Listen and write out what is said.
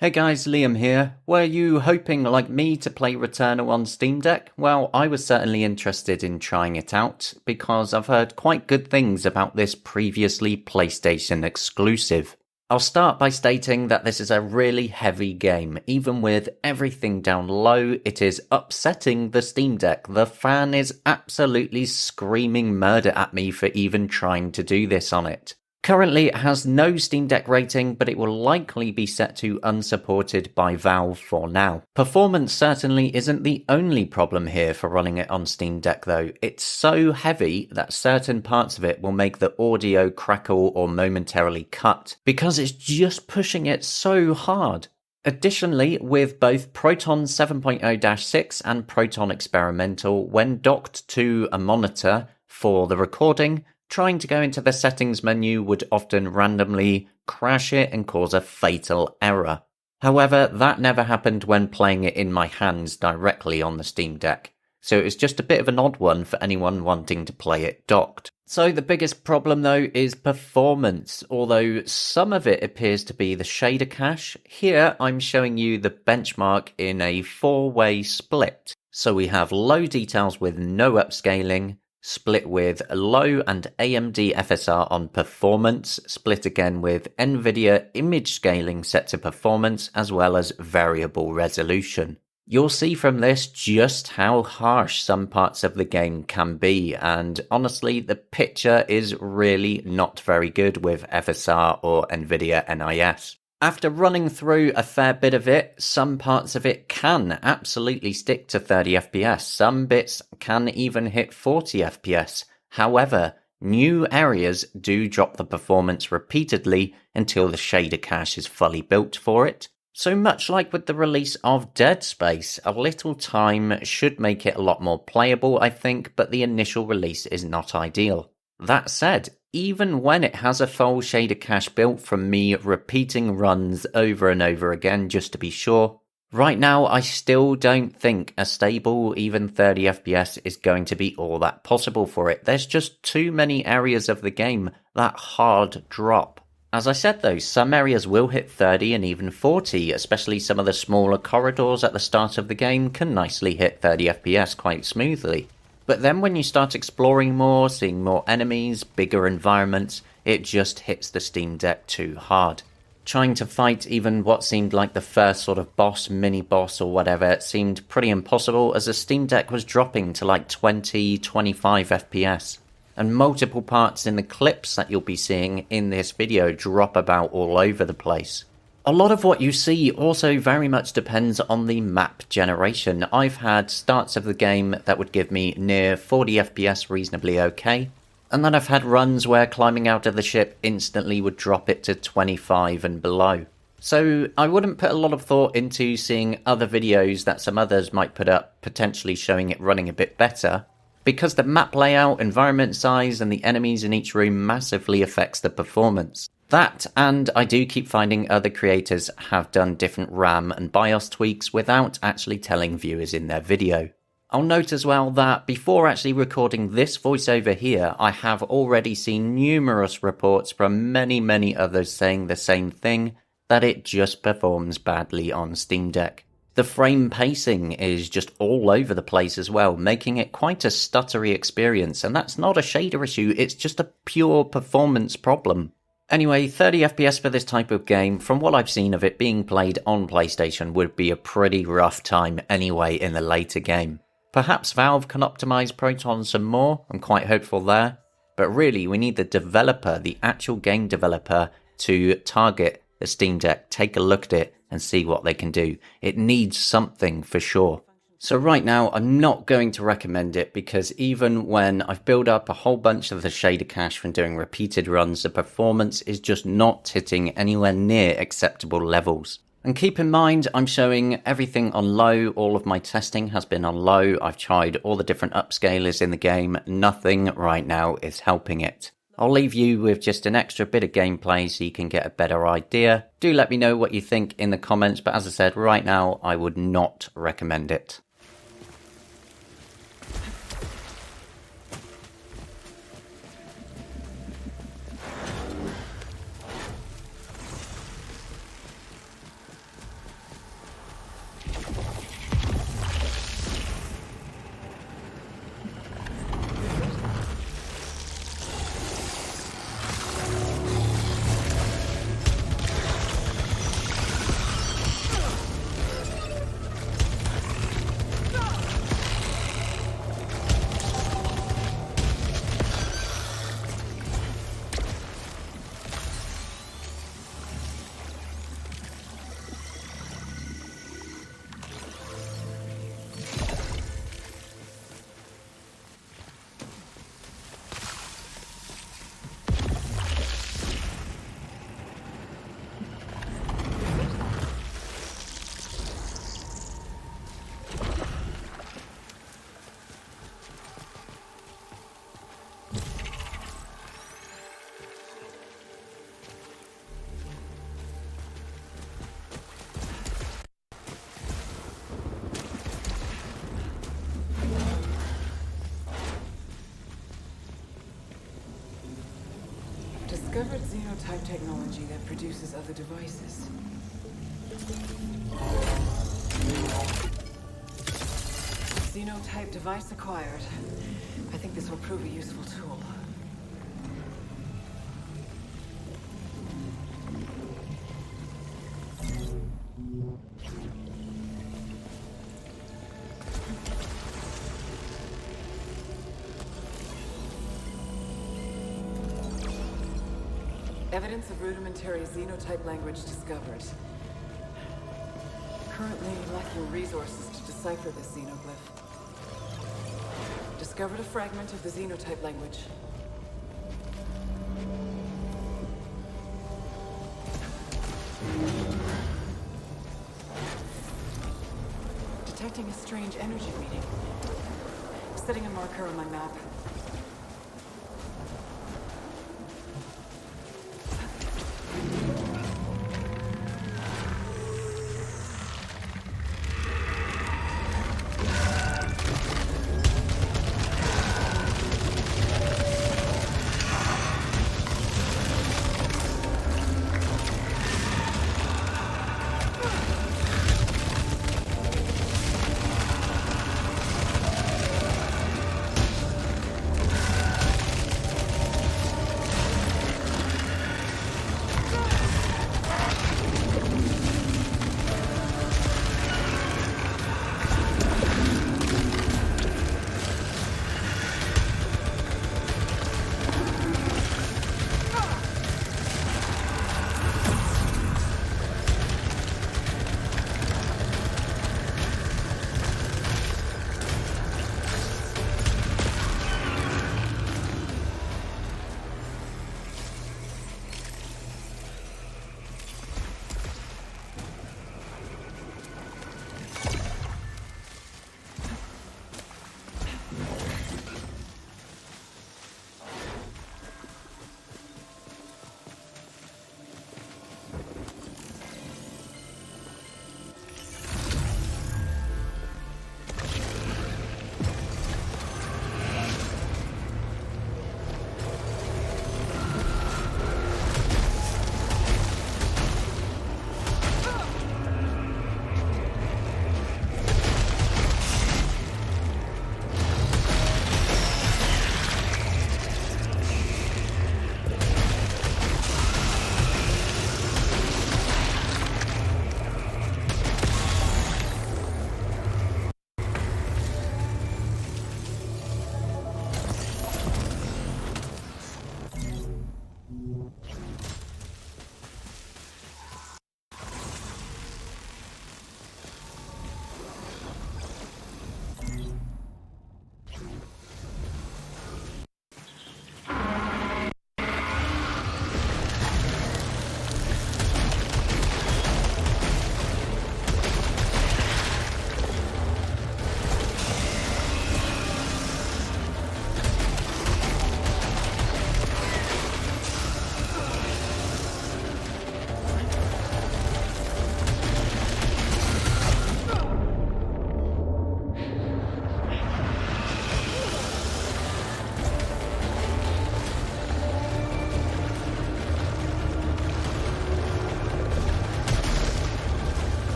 Hey guys, Liam here. Were you hoping, like me, to play Returnal on Steam Deck? Well, I was certainly interested in trying it out, because I've heard quite good things about this previously PlayStation exclusive. I'll start by stating that this is a really heavy game. Even with everything down low, it is upsetting the Steam Deck. The fan is absolutely screaming murder at me for even trying to do this on it. Currently, it has no Steam Deck rating, but it will likely be set to unsupported by Valve for now. Performance certainly isn't the only problem here for running it on Steam Deck though. It's so heavy that certain parts of it will make the audio crackle or momentarily cut, because it's just pushing it so hard. Additionally, with both Proton 7.0-6 and Proton Experimental, when docked to a monitor for the recording, trying to go into the settings menu would often randomly crash it and cause a fatal error. However, that never happened when playing it in my hands directly on the Steam Deck, so it was just a bit of an odd one for anyone wanting to play it docked. So the biggest problem though is performance, although some of it appears to be the shader cache. Here I'm showing you the benchmark in a 4-way split. So we have low details with no upscaling, split with low and AMD FSR on performance, split again with NVIDIA image scaling set to performance, as well as variable resolution. You'll see from this just how harsh some parts of the game can be, and honestly the picture is really not very good with FSR or NVIDIA NIS. After running through a fair bit of it, some parts of it can absolutely stick to 30 FPS. Some bits can even hit 40 FPS. However, new areas do drop the performance repeatedly until the shader cache is fully built for it. So much like with the release of Dead Space, a little time should make it a lot more playable, I think, but the initial release is not ideal. That said, even when it has a full shader cache built from me repeating runs over and over again just to be sure, right now I still don't think a stable even 30 FPS is going to be all that possible for it. There's just too many areas of the game that hard drop. As I said though, some areas will hit 30 and even 40, especially some of the smaller corridors at the start of the game can nicely hit 30 FPS quite smoothly. But then when you start exploring more, seeing more enemies, bigger environments, it just hits the Steam Deck too hard. Trying to fight even what seemed like the first sort of boss, mini-boss or whatever, seemed pretty impossible as the Steam Deck was dropping to like 20, 25 FPS. And multiple parts in the clips that you'll be seeing in this video drop about all over the place. A lot of what you see also very much depends on the map generation. I've had starts of the game that would give me near 40 FPS reasonably okay, and then I've had runs where climbing out of the ship instantly would drop it to 25 and below. So I wouldn't put a lot of thought into seeing other videos that some others might put up, potentially showing it running a bit better, because the map layout, environment size, and the enemies in each room massively affects the performance. That, and I do keep finding other creators have done different RAM and BIOS tweaks without actually telling viewers in their video. I'll note as well that before actually recording this voiceover here, I have already seen numerous reports from many others saying the same thing, that it just performs badly on Steam Deck. The frame pacing is just all over the place as well, making it quite a stuttery experience, and that's not a shader issue, it's just a pure performance problem. Anyway, 30 FPS for this type of game, from what I've seen of it being played on PlayStation, would be a pretty rough time anyway in the later game. Perhaps Valve can optimize Proton some more, I'm quite hopeful there, but really we need the developer, the actual game developer, to target the Steam Deck, take a look at it and see what they can do. It needs something for sure. So right now, I'm not going to recommend it because even when I've built up a whole bunch of the shader cache from doing repeated runs, the performance is just not hitting anywhere near acceptable levels. And keep in mind, I'm showing everything on low, all of my testing has been on low, I've tried all the different upscalers in the game, nothing right now is helping it. I'll leave you with just an extra bit of gameplay so you can get a better idea. Do let me know what you think in the comments, but as I said, right now I would not recommend it. Discovered xenotype technology that produces other devices. Xenotype device acquired. I think this will prove a useful tool. Evidence of rudimentary xenotype language discovered. Currently lacking resources to decipher this xenoglyph. Discovered a fragment of the xenotype language. Detecting a strange energy reading. Setting a marker on my map.